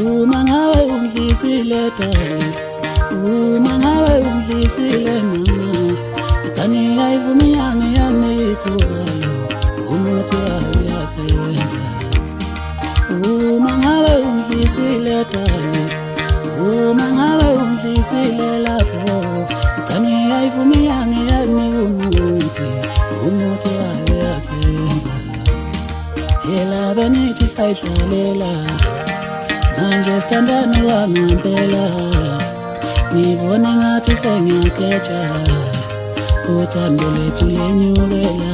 uma ngawe ungidlisile darling, uma ngawe ungidlisile mama, ithani ayivumi yangi yanikubalo, umuthi wayo uyasebenza. Uma ngawe ungidlisile darling, uma ngawe ungidlisile lapho, ithani ayivumi yangi yanikumuthi, umuthi wayo uyasebenza. Yela benithi sayidlalela, manje sithandane wangempela, ngibone ngathi sengiyakhetha, uthando lethu lenyukela.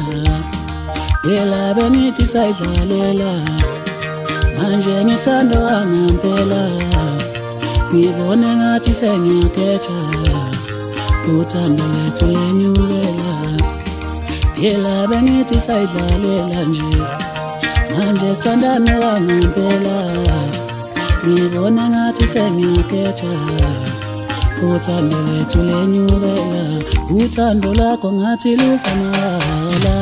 Yela benithi sayidlalela, manje ngithando wangempela, ngibone ngathi sengiyakhetha, uthando lethu lenyukela. Yela benithi sayidlalela nje, manje sithandane wangempela, ngibona ngathi sengiyakhetha, uthando lethu lenyukela. Uthando lakho ngathi luzamahhala,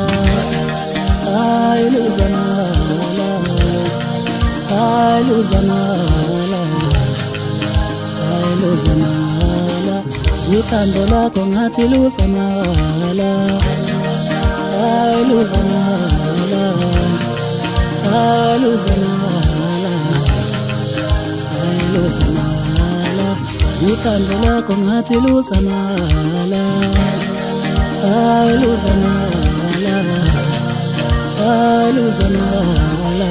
hayi luzamahhala, hayi luzamahhala, hayi luzamahhala. Uthando lakho ngathi luzamahhala, hayi luzamahhala, hayi luzamahhala, hayi luzamahhala. Uthando lakho ngathi luzamahhala, hayi luzamahhala, hayi luzamahhala,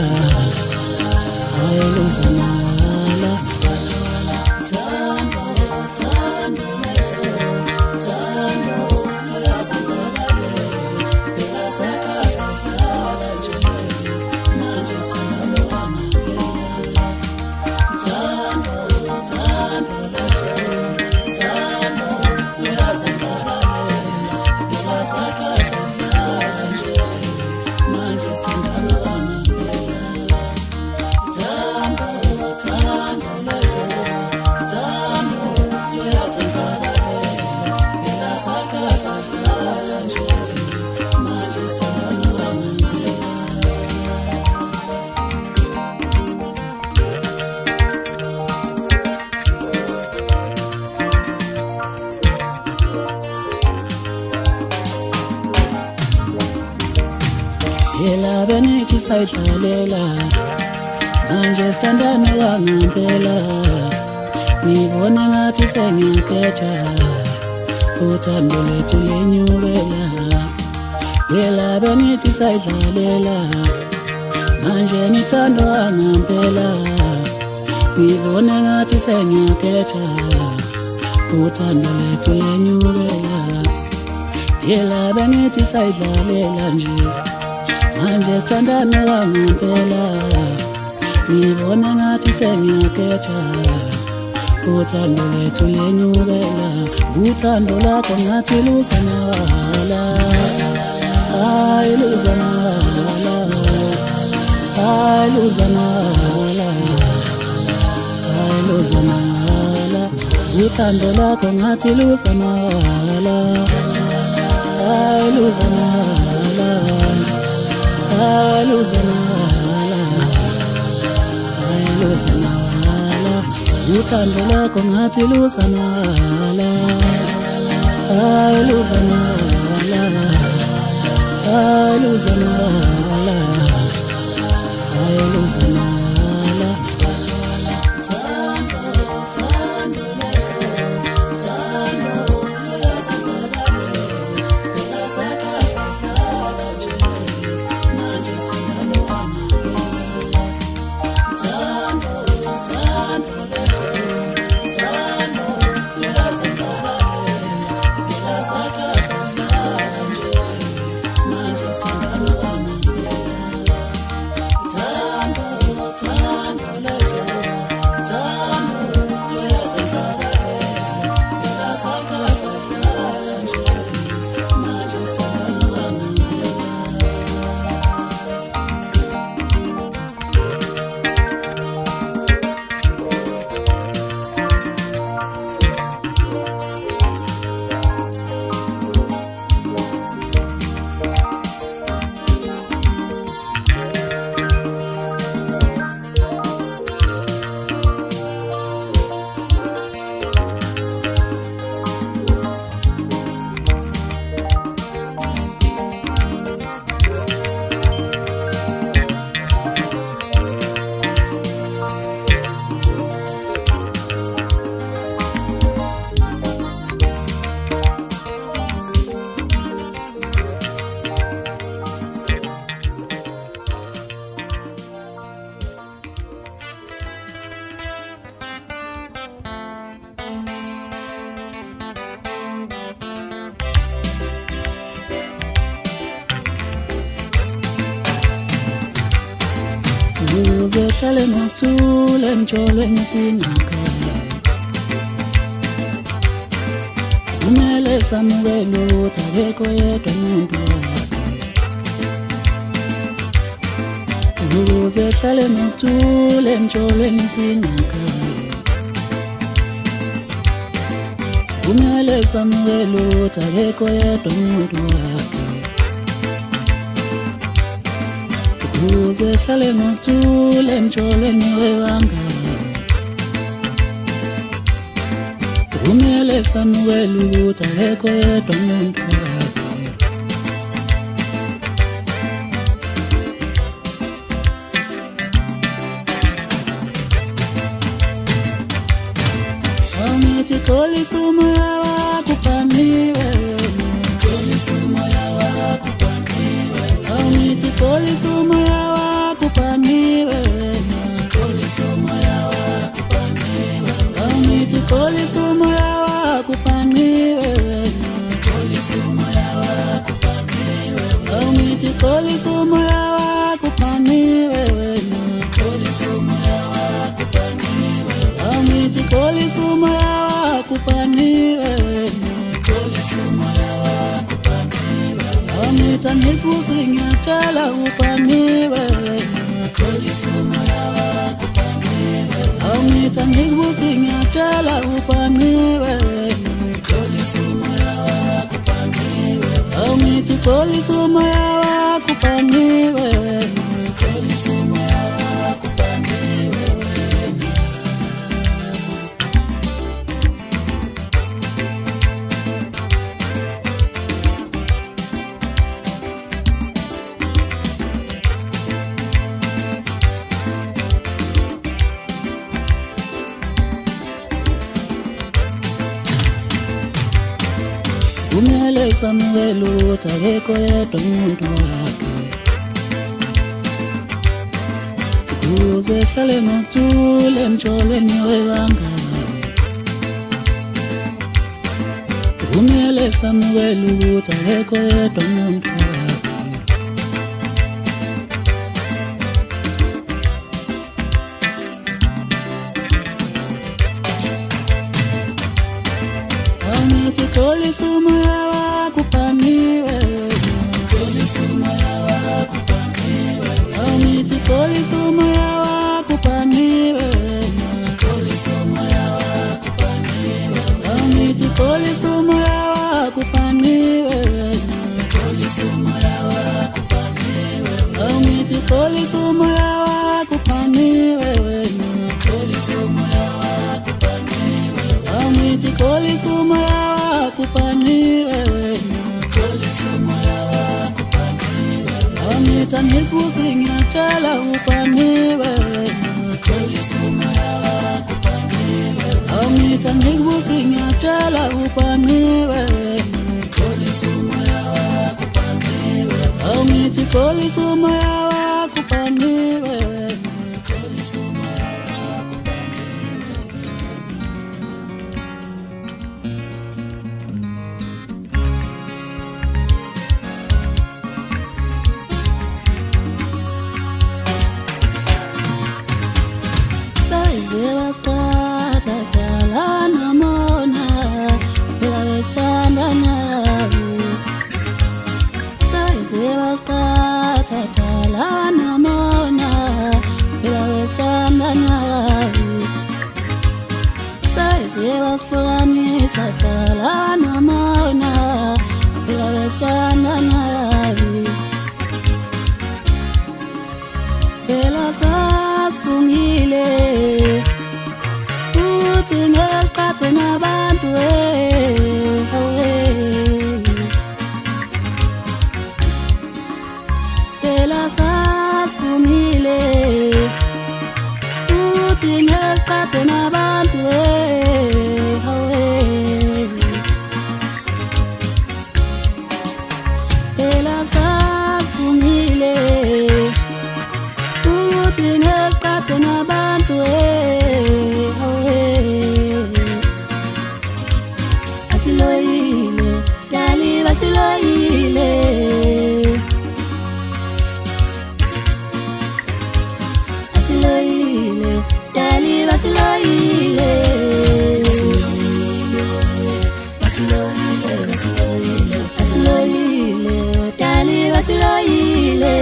hayi luzamahhala. Yela benithi sayidlalela, manje sithandane wangempela, ngibone ngathi sengiyakhetha, uthando lethu lenyukela. Yela benithi sayidlalela, manje ngithando wangempela, ngibone ngathi sengiyakhetha, uthando lethu lenyukela. Yela benithi sayidlalela nje, manje sithandane wangempela, ngibona ngathi sengiyakhetha, uthando lethu lenyukela. Uthando lakho ngathi luzamahhala, hayi luzamahhala, hayi luzamahhala, hayi luzamahhala. Uthando lakho ngathi luzamahhala, hayi luzamahhala, hayi luzamahhala, hayi luzamahhala. Uthando lakho ngathi luzamahhala, hayi luzamahhala, hayi luzamahhala, hayi luzamahhala. Uze hlale nothule emjolweni singakhaya kumele samukele ukuthi akekho yedwa umuntu wakhe Uze hlale nothule emjolweni singakhaya kumele samukele ukuthi akekho yedwa umuntu wakhe Uze hlale nothule emjolweni webangani kumele samukele ukuthi akekho yedwa umuntu wakhe Awungithi xolisa umoya wakho ubhaniwe xolisa umoya wakho ubhaniwe Awungithi xolisa umoya wakho ubhaniwe xolisa umoya wakho ubhaniwe Awungithi xolisa umoya wakho ubhaniwe xolisa umoya wakho ubhaniwe Awungithi xolisa umoya wakho ubhaniwe xolisa umoya wakho ubhaniwe Awungithi xolisa umoya wakho ubhaniwe xolisa umoya wakho ubhaniwe Awungithi angikubuzi ngiyatshela ubhaniwe xolisa umoya wakho ubhaniwe Awungithi angikubuzi ngiyatshela ubhaniwe xolisa umoya wakho ubhaniwe Awungithi xolisa umoya wakho ubhaniwe xolisa umoya wakho ubhaniwe Kumele samukele ukuthi akekho yedwa umuntu wakhe Uze hlale nothule emjolweni webangani Kumele samukele ukuthi akekho yedwa umuntu wakhe Awungithi xolisa umoya wakho ubhaniwe xolisa umoya wakho ubhaniwe Awungithi xolisa umoya wakho ubhaniwe xolisa umoya wakho ubhaniwe Awungithi xolisa umoya wakho ubhaniwe xolisa umoya wakho ubhaniwe Awungithi xolisa umoya wakho ubhaniwe xolisa umoya wakho ubhaniwe Awungithi xolisa umoya wakho ubhaniwe xolisa umoya wakho ubhaniwe Awungithi angikubuzi ngiyatshela ubhaniwe xolisa umoya wakho ubhaniwe Awungithi angikubuzi ngiyatshela ubhaniwe xolisa umoya wakho ubhaniwe Awungithi xolisa umoya wakho ubhaniwe xolisa umoya wakho basiloyile dali basiloyile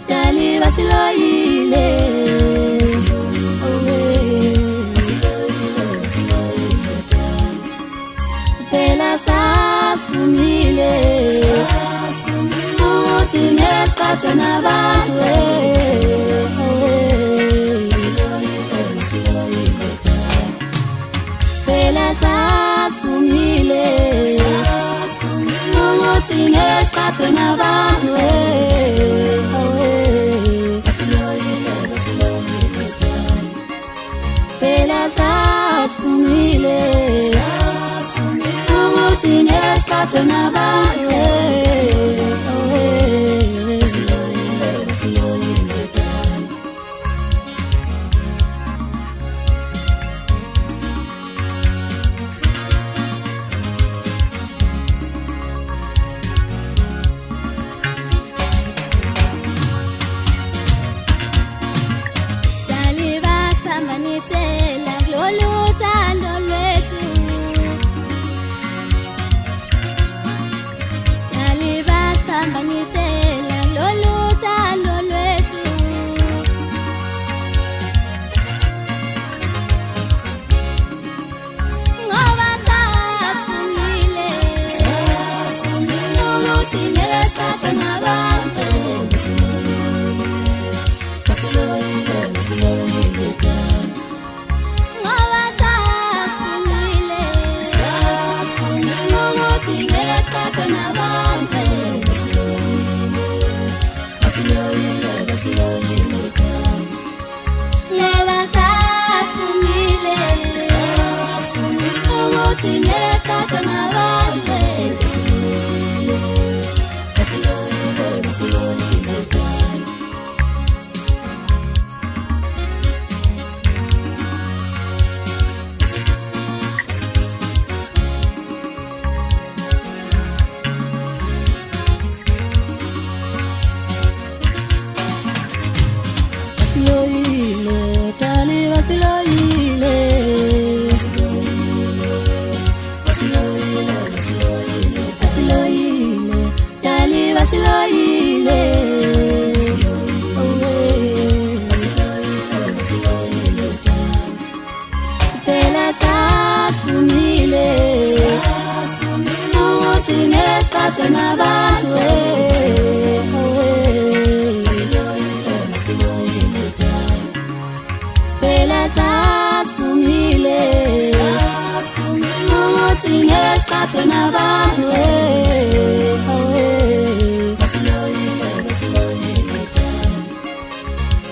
dali basiloyile phela sasifumile ukuthi ngesikhathi nabantu phela sasifumile ukuthi ngesikhathi nabantu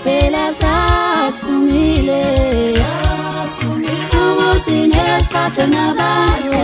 phela sasifumile ukuthi ngesikhathi nabantu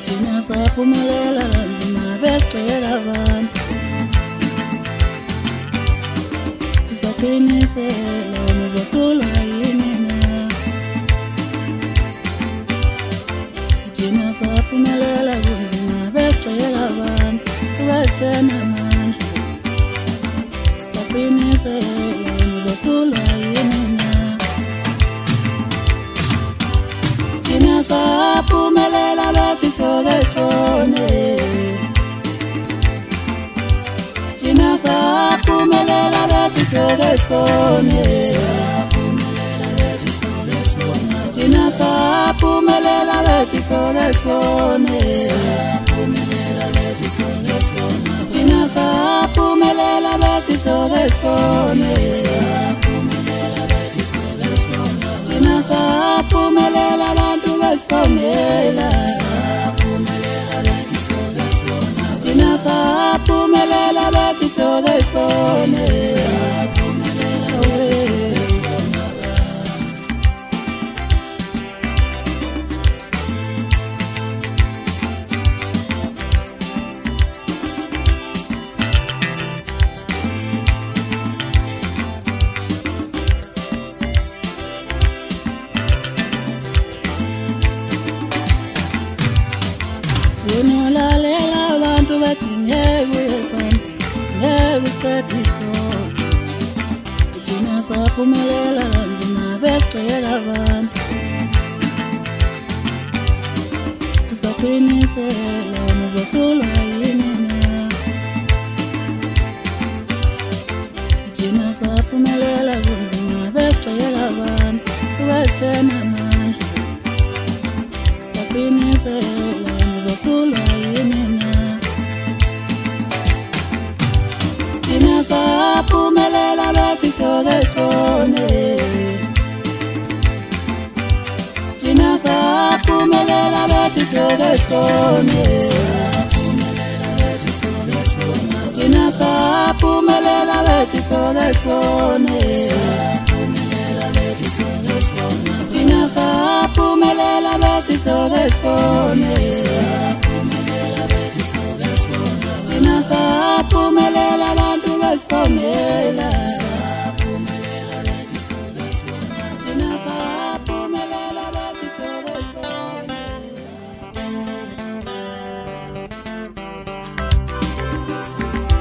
Thina saphumelela kanzima besigcwele abantu Saqinisela uzohlulwa yini na Thina saphumelela kanzima besigcwele abantu basenamandla Saqinisela uzohlulwa yini na Thina saphumelela bethi soke sibone Thina saphumelela bethi soke sibone Thina saphumelela bethi soke sibone Thina saphumelela bethi soke sibone Thina saphumelela abantu besongela Thina saphumelela bethi soke sibone Unolalela abantu bathi ngekuyefana ngekusikadiko Thina saphumelela kanzima besigcwele abantu Saqinisela uzohlulwa yini na Thina saphumelela kanzima besigcwele abantu basenamandla Saqinisela uzohlulwa yini na Thina saphumelela bethi soke sibone Thina saphumelela bethi soke sibone Thina saphumelela bethi soke sibone Thina saphumelela bethi soke sibone Thina saphumelela abantu besongela Thina saphumelela bethi soke sibone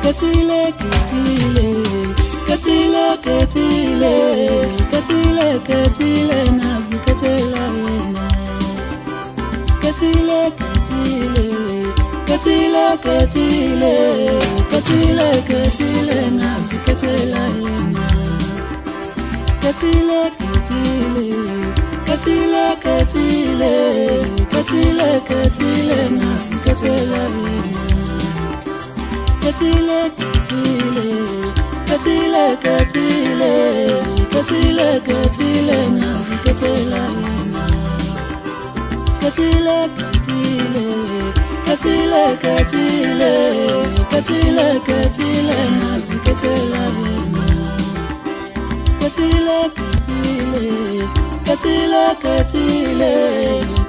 Kethile kethile kethile kethile kethile kethile nazi kethela yena Kethile kethile kethile kethile kethile kethile nazi kethela yena Kethile kethile kethile kethile kethile kethile nazi kethela yena Kethile kethile kethile kethile kethile kethile nazi kethela yena Kethile kethile kethile kethile kethile kethile nazi kethela yena Kethile kethile kethile kethile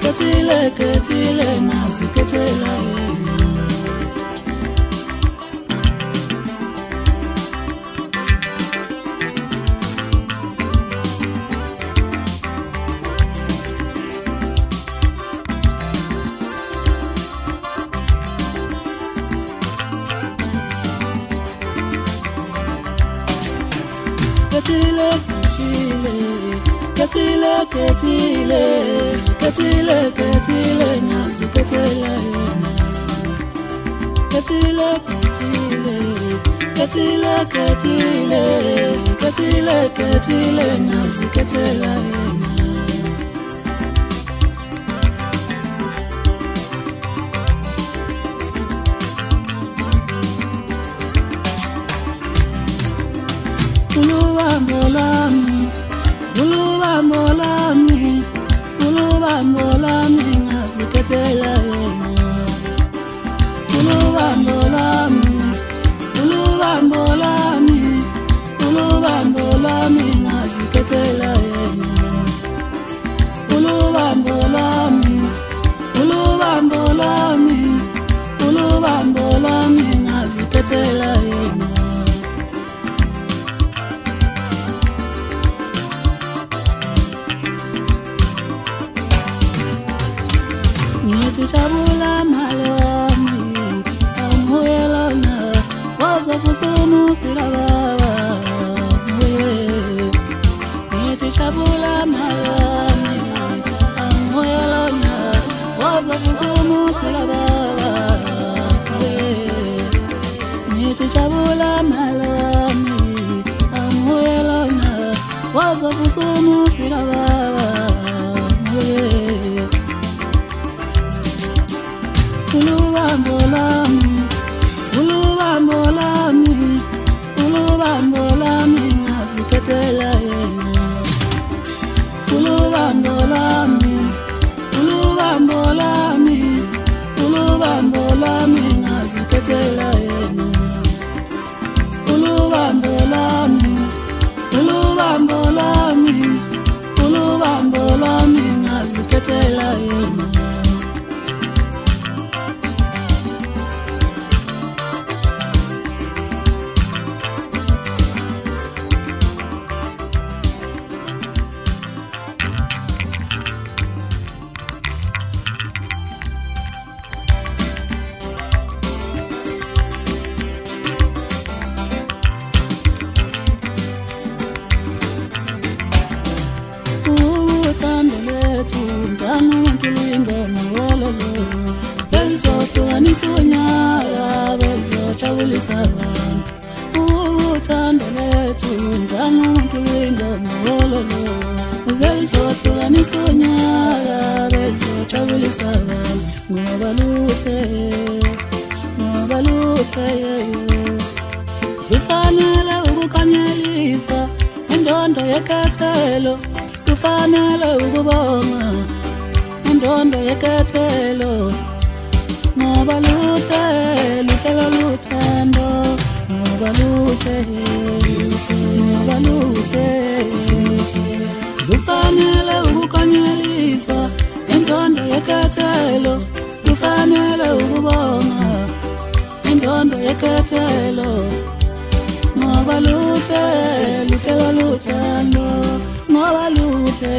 kethile kethile nazi kethela yena Kethile kethile kethile kethile kethile nazi kethela yena Kethile kethile kethile kethile kethile kethile nazi kethela yena Ulubambo lami ngazi kethela yena Ulubambo lami ngazi kethela yena ngizikhetela yena. Ngithi jabula mali wami awumoya lona wazovusa umusi kababa. Ngithi jabula mali wami awumoya lona wazovusa umusi kababa. Ngithi jabula mali wami awumoya lona wazovusa umusi kababa. Ulubambo lami ngizikhetela yena. Ulubambo lami ngizikhetela yena. Ulubambo lami ngizikhetela yena. Kufanele ukukanyeliswa indondo yekethelo, kufanele ukubonga indondo yekethelo. Ngoba luhle luthando, ngoba luhle kufanele ukukanyeliswa indondo yekethelo, kufanele ukubonga indondo yekethelo. Ngoba luhle luthando, ngoba luhle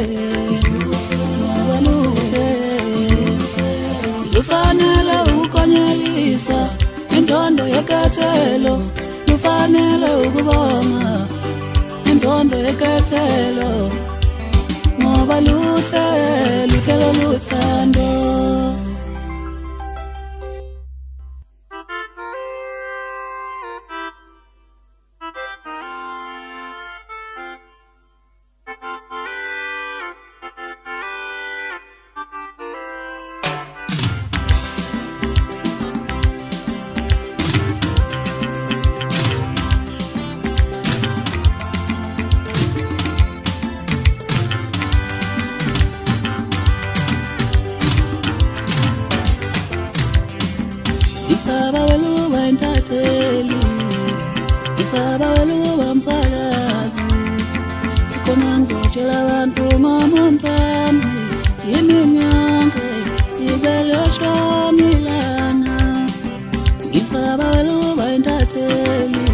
kufanele ukukanyeliswa indondo yekethelo, kufanele ukubonga indondo yekethelo. Ngoba luhle luthando. Isaba weluba msakazi khona ngizotshela abantu ngomontami iminyonke izeloshamilana. Isaba weluba intatheli,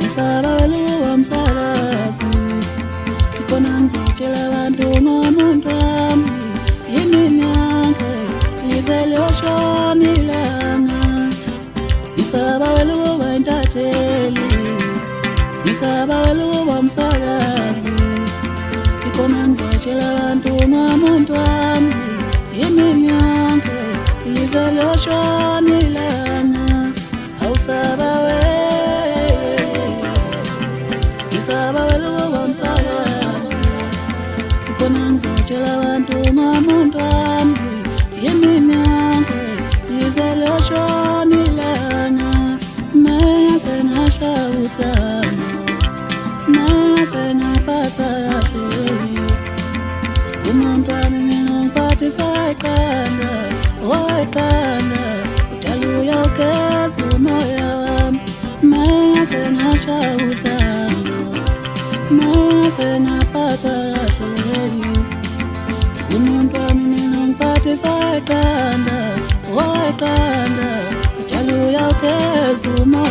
isaba weluba msakazi khona ngizotshela abantu ngomontami iminyonke izeloshamilana. Isaba weluba intatheli, isaba weluba msakazi khona ngizotshela abantu ngomontami iminyonke izeloshamilana. Awusaba isaba weluba msakazi khona ngizotshela abantu ngomontami iminyonke izeloshamilana. Mase ngashawuthana, mase ngaphathwa kahle, umuntu wami nginomphathisa eqanda, udala uyawugeza umoya wami. Mase ngashawuthana, mase ngaphathwa kahle, umuntu wami nginomphathisa eqanda, udala uyawugeza umoya.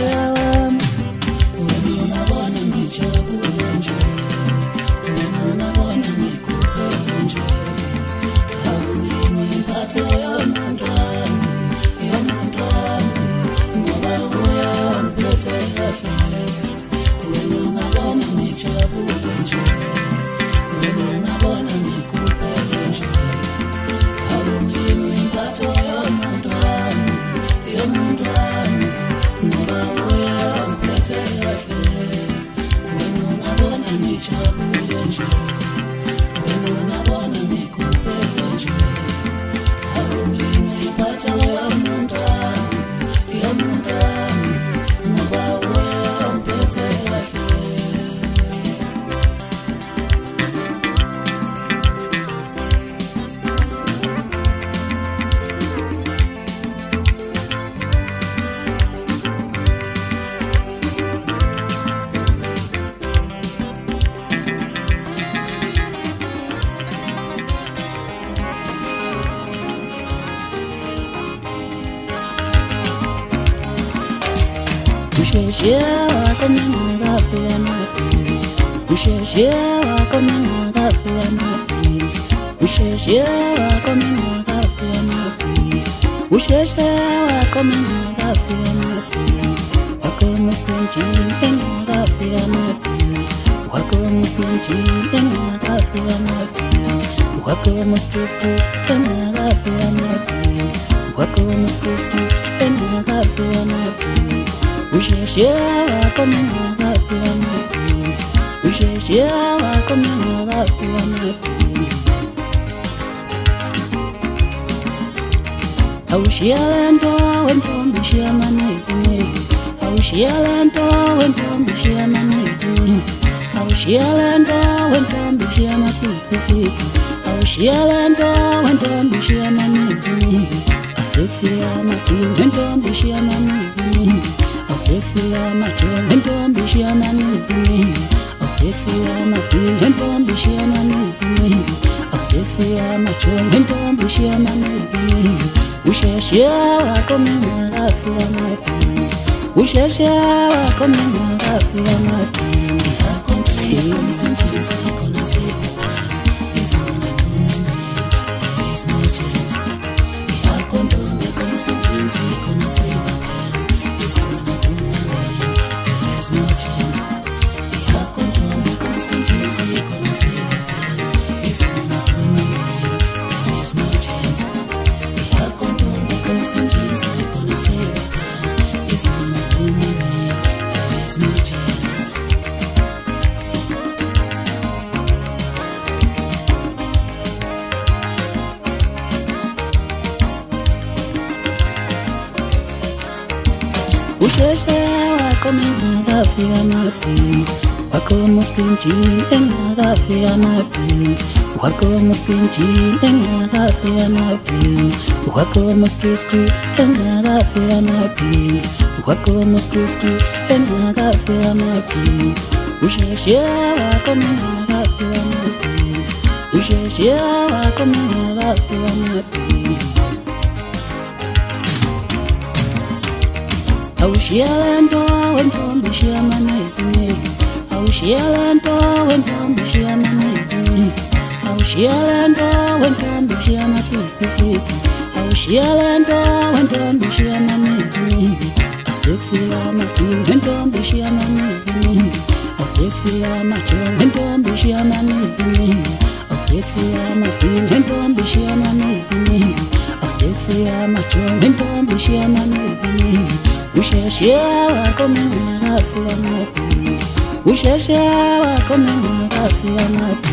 usheshe wakomanga pemati usheshe wakomanga pemati usheshe wakomanga pemati usheshe wakomanga pemati wakomuskenchi enga pemati wakomuskenchi enga pemati wakomuskenchi enga pemati wakomuskenchi enga pemati usheshe wakomanga pemati usheshe wakomanga pemati aushialento wentombi shiamanene aushialento wentombi shiamanene aushialento wentombi shiamasipisipi aushialento wentombi shiamanene asefia mati wentombi shiamanene asefia mati wentombi shiamanene asefia mati wentombi shiamanene asefia mati wentombi shiamanene usheshe wakomanga pemati usheshe wakomanga pemati usheshe wakomanga pemati wakomuskenchi enga pemati wakomuskenchi enga pemati wakomuskenchi enga pemati wakomuskenchi enga pemati usheshe wakomanga pemati usheshe wakomanga pemati aushialento wentombi shiamanene aushialento wentombi shiamanene aushialento wentombi shiamasipisipi aushialento wentombi shiamanene asefia mati wentombi shiamanene asefia mati wentombi shiamanene asefia mati wentombi shiamanene asefia mati wentombi shiamanene usheshe wakomanga pemati usheshe wakomanga pemati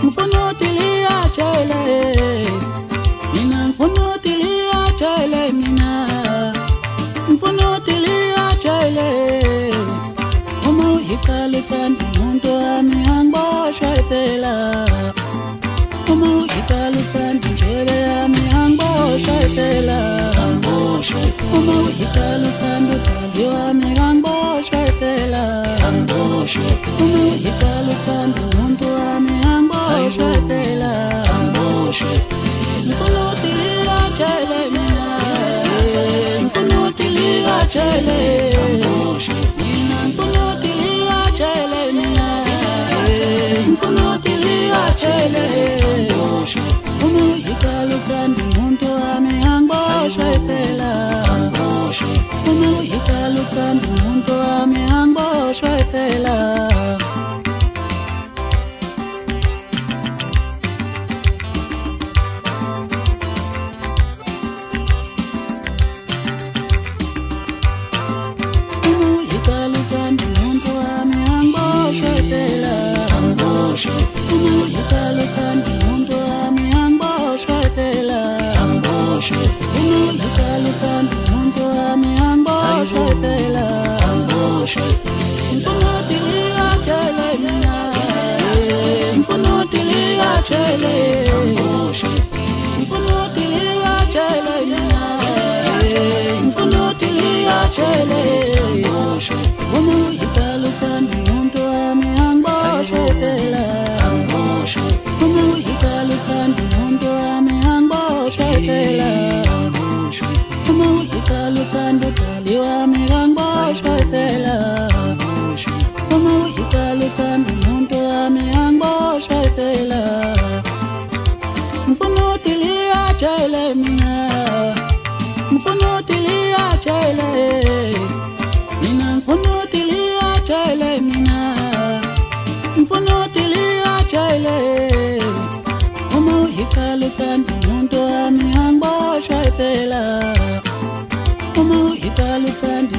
Mfuno tilia chele Ngicela uthando umuntu wami angiboshwe phela ngifuna ukuthi liyatshele mina ngifuna ukuthi liyatshele mina ngifuna ukuthi liyatshele mina ngifuna ukuthi liyatshele uma ngicela uthando umuntu wami angiboshwe phela uma ngicela uthando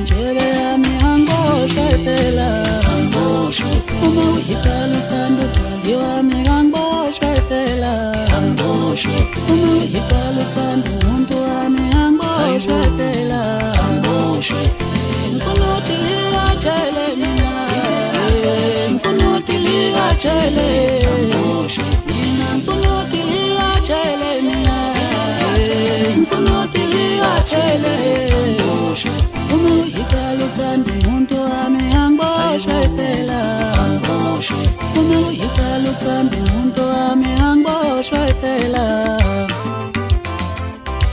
umuntu wami angiboshwe phela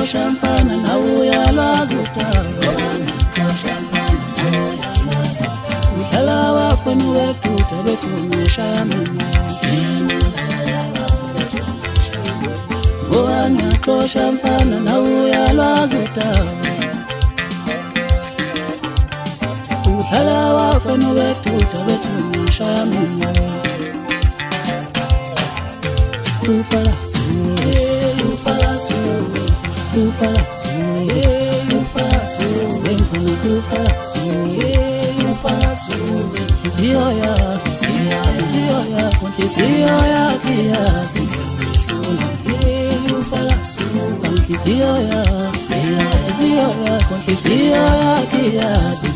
Champagne, now we are lwazutaba uhlala wafuna wethuta bethungeshayamenya ngowanyaxosha mfana nawuya lwazutaba uhlala wafuna wethuta bethungeshayamenya ufala suwe ufala suwe ufala suwe ufala suwe ufala suwe ufala suwe kiziyoya kiasi ufala suwe kiziyoya kiasi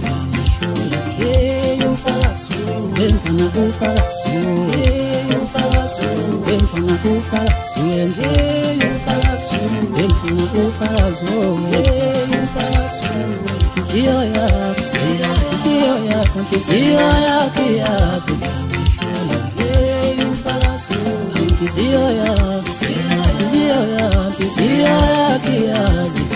ufala suwe ufala suwe ufala suwe mfana ufala suwe ufala suwe mfana ufala suwe ufala suwe kiziyoya kiasi ufala suwe kiziyoya kiasi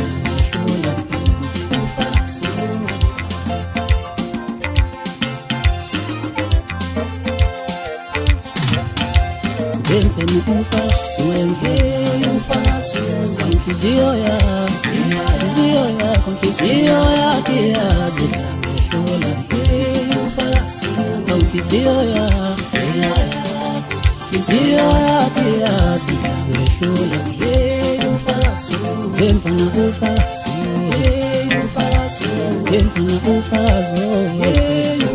Empene ufala suwe ufala suwe kiziyoya kiasi ufala suwe kiziyoya kiasi ufala suwe mfana ufala suwe ufala suwe mfana ufala suwe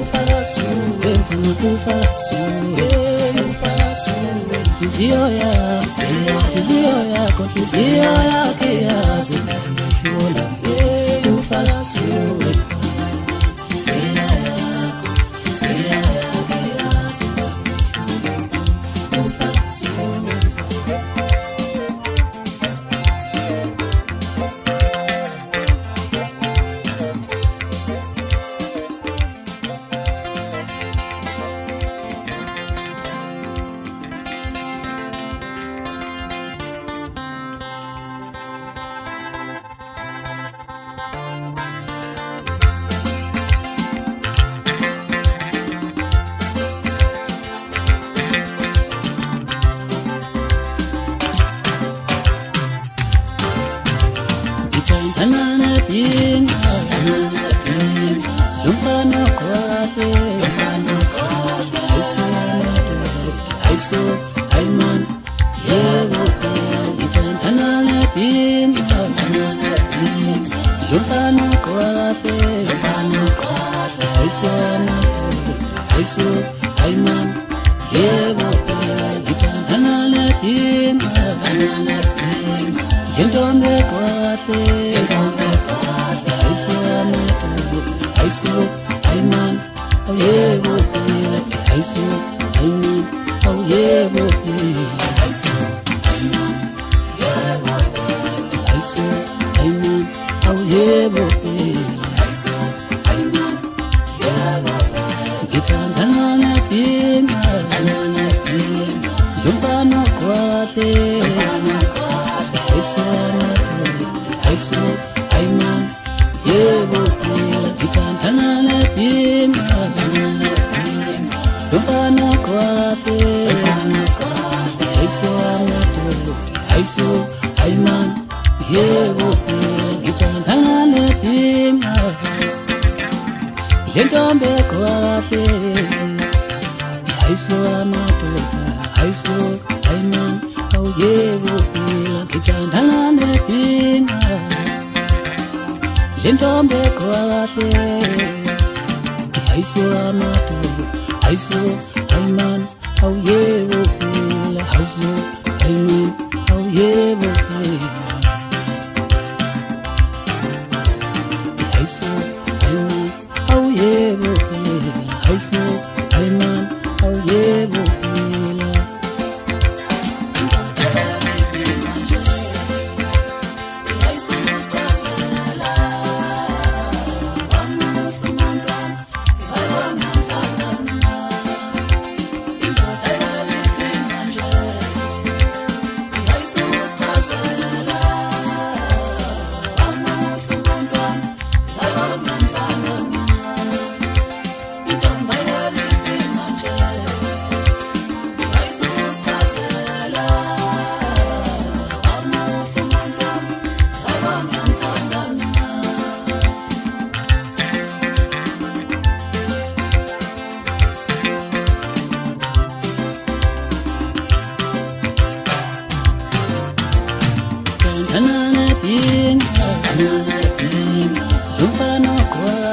ufala suwe mfana ufala suwe ufala suwe kiziyoya kiasi ufala suwe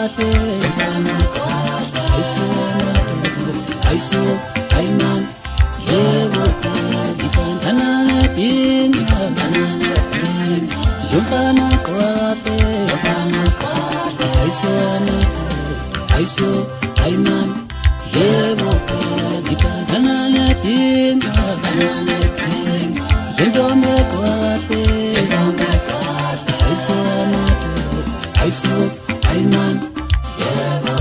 kahle aiso aiman yebo ngithandana nedini yomfana kahle aiso aiman yebo ngithandana nedini yentombi kahle aiso aiman yebo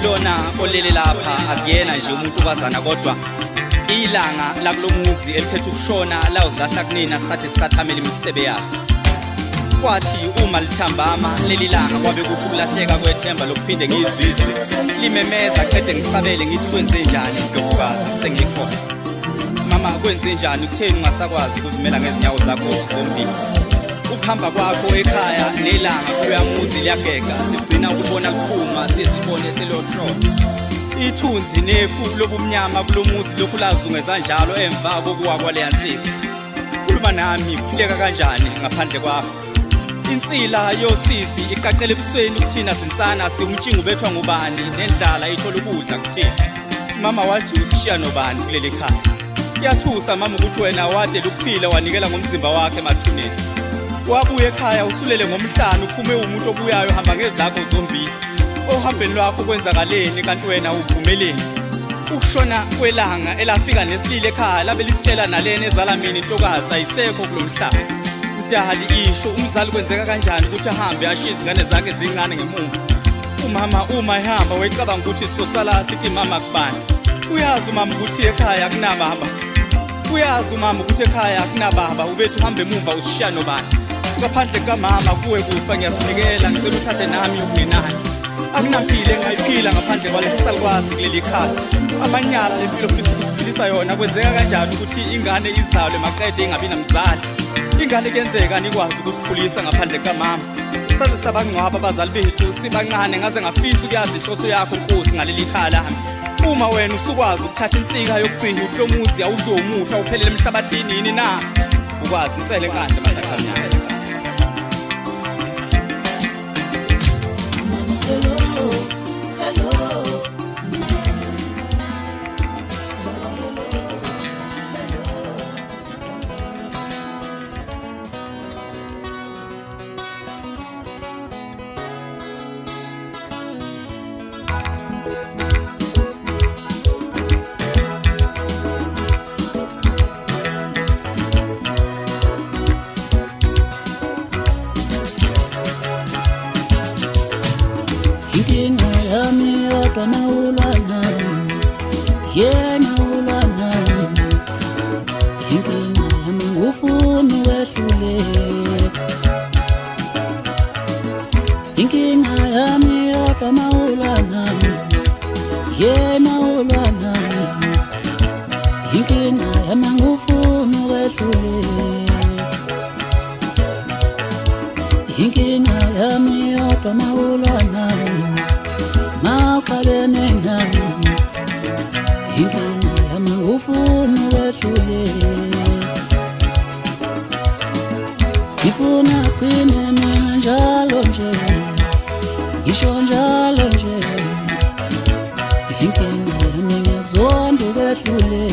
lona olele lapha akuyena nje umuntu owazana kodwa ilanga lakulomuzi elikhetha ukushona la uzilahla kunina sathi sisathamela imisebe yakhe kwathi uma lithambama leli langa kwabe kusho ukulahleka kwethemba lokuphinde ngizizwe limemeza qede ngisabele ngithi kwenze njani ndokukazi sengikhona mama kwenze njani ukutheni ungasakwazi ukuzimela ngezinyawo zakho zombili ukuhamba kwakho ekhaya nelanga kuyamuzi liyagega sigcina ukubona kuphuma sizibone selotro ithunzi nefu lobumnyama kulomuzi lokhu lazungeza njalo emva kokuwa kwale yansika khuluma nami kuhleka kanjani ngaphandle kwakho insila yosisi iqaqele ebusweni kuthina sinsana siumtshingo bethwa ngubani nendlala ithola ukudla kuthina mama wathi usishiya nobani kuleli khaya yathusa mama ukuthi wena wade lukuphila wanikela ngomzimba wakhe emathuneni wabuye ekhaya usulele ngomhlanu uphume umuntu obuyayo hamba ngezakho zombili ohambeni lwakho kwenzakaleni kanti wena uvumeleni ukushona kwelanga elafika nesilile ekhaya labe lisitshela nalena ezala mina intokazi ayisekho kulomhlaba udali isho umzali kwenzeka kanjani ukuthi ahambe ashiye izingane zakhe zingane ngemuva umama uma ehamba wayicabanga ukuthi sosala sithi mama kubani uyazi umama ukuthi ekhaya kunababa uyazi umama ukuthi ekhaya kunababa ubethu uhambe emuva usishiya nobani ngaphandle kamama kuwe kufa ngiyasinikela ngicela uthathe nami ukungenani akunampilo engayiphila ngaphandle kwalesalukwazi kuleli khaya amanyala lempilo futhi kusiphilisa yona kwenzeka kanjani ukuthi ingane izalwe maqede ingabi namzali ingane kuyenzeka nikwazi ukusikhulisa ngaphandle kamama saze sabangcwaba abazali bethu sibancane ngaze ngafisa ukuyazi inhloso yakho Nkosi ngaleli khaya lami uma wena usukwazi ukuthatha insika yokugcina uhlomuzi awudlo umuhla uphelele emhlabathini yini na ukwazi insele enkandla mathathamnyana hello yodwa mawulwana yena ulwana inkinga yami ngufuna wehlule inkinga yami yodwa mawulwana yena ulwana inkinga yami ngufuna wehlule inkinga yami yodwa mawulwana maqalene nami inkinga yami ngufuna wehlule ngifuna qine mina njalo nje ngisho njalo nje inkinga yami ngizonda wehlule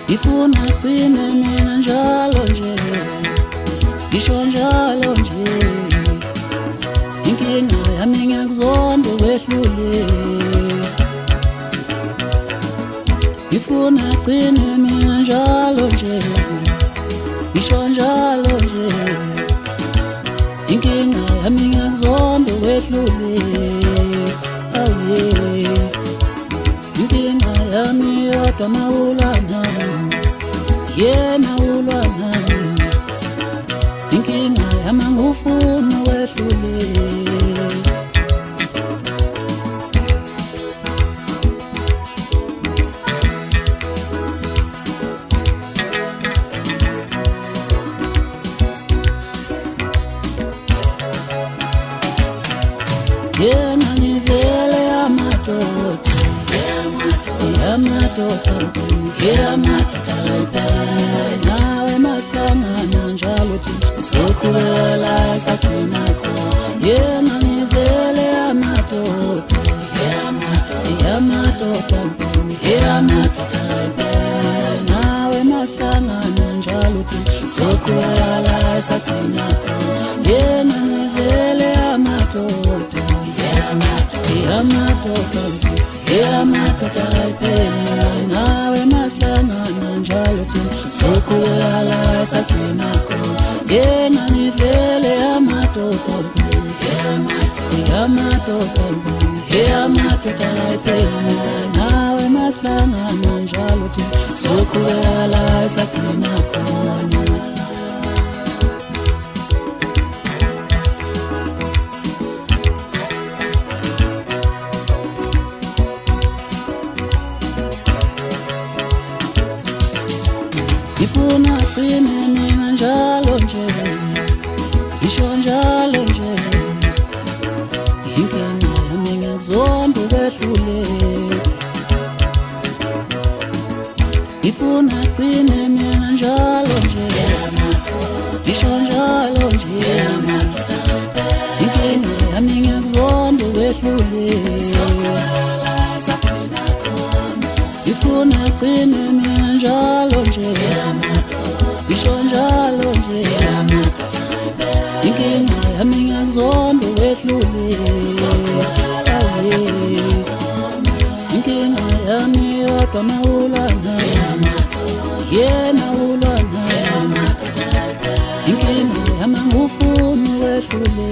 ngifuna qine mina njalo nje ngisho njalo nje inkinga yami ngiyakuzonda wehlule ngifuna qine mina njalo nje ngisho njalo nje inkinga yami ngiyakuzonda wehlule awe inkinga yami yodwa mawulwana yena ulwana inkinga yami ngufuna wehlule yena ngivele amadoda nawe masihlangana njalo thina sokhwela esathina khona yena ngivele amadoda nawe masihlangana njalo thina sokhwela esathina khona yena ngivele amadoda nawe masihlangana njalo thina sokhwela esathina khona yena ngivele amadoda nawe masihlangana njalo thina sokhwela esathina khona ngifuna qine mina njalo nje ngisho njalo nje inkinga yami ngiyakuzonda wehlule ngifuna qine mina njalo nje ngisho njalo nje inkinga yami ngiyakuzonda wehlule ngifuna qine mina njalo nje ngisho njalo nje inkinga yami ngiyakuzonda wehlule inkinga yami yodwa mawulwana yena ulwana inkinga yami ngufuna wehlule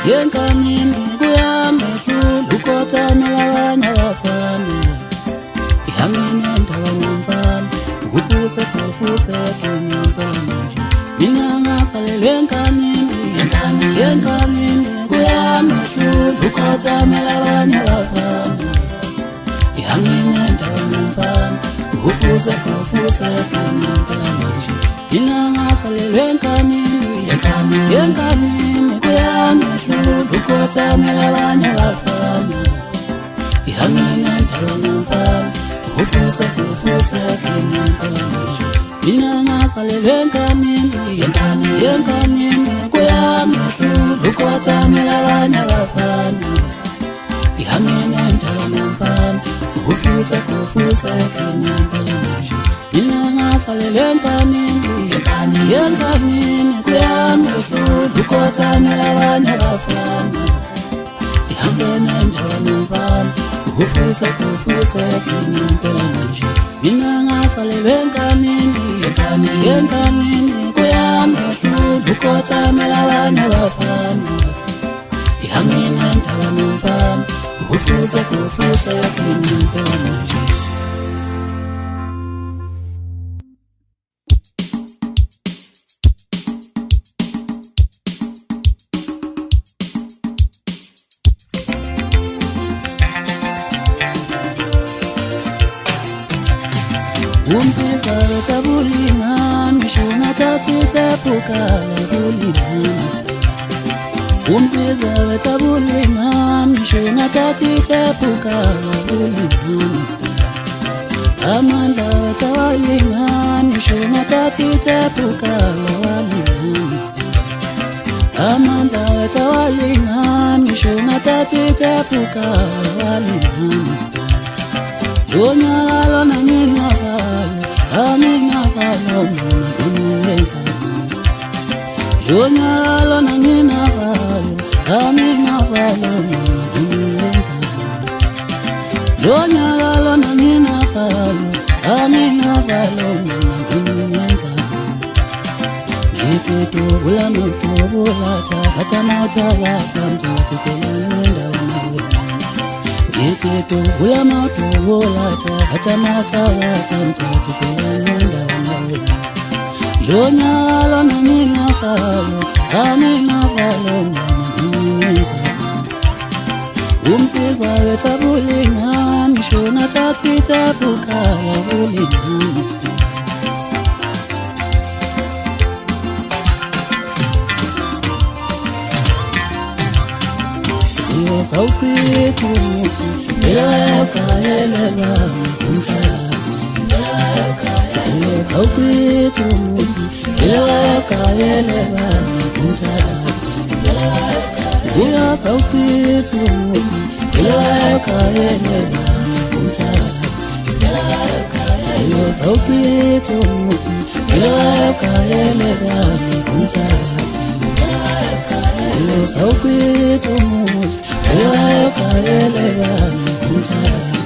yenkanini kuyamehlula ukothamela abanye abafana yangine ndawo ngomfana ufuse kenyempela nje mina ngasalelwe yenkanini kuyamehlula ukothamela abanye abafana yangine ndawo ngomfana ufuse kenyempela nje mina ngasalelwe yenkanini kuyamehlula ukothamela abanye abafana yangine ndawo ngomfana lenkanini yenkanini kuyamehlulo ukotsamela abanye abafana ihambene endaweni yomfana ufuse kenyempela nje mina ngasale lenkanini yenkanini kuyamehlulo ukotsamela abanye abafana ihambene endaweni yomfana ufuse kenyempela nje mina ngasale lenkanini yenkanini kuyamehlulo ukotsamela abanye abafana ihambene endaweni yomfana ufuse kenyempela nje umsizwa wethabulingani shona thathi tepukala bulingani umsizwa wethabulingani shona thathi tepukala bulingani amandla wethabulingani shona thathi tepukala walingani amandla wethabulingani shona thathi tepukala walingani Yonyalo na minafalo muna kumeza Yonyalo na minafalo muna kumeza Yonyalo na minafalo muna kumeza Ngithi tubula notubula Tata Ngithi tubula mawutubula Tata ngithi kulanda Yonyalo na minafalo muna umsizwa wethabulingani shona thathi tepukala bulingani Sauti tumuti Yakayelela umthathi Sauti tumuti Yakayelela umthathi Uya sauti tumuti Yakayelela umthathi Uya sauti tumuti Yakayelela umthathi Uya sauti tumuti Yakayelela umthathi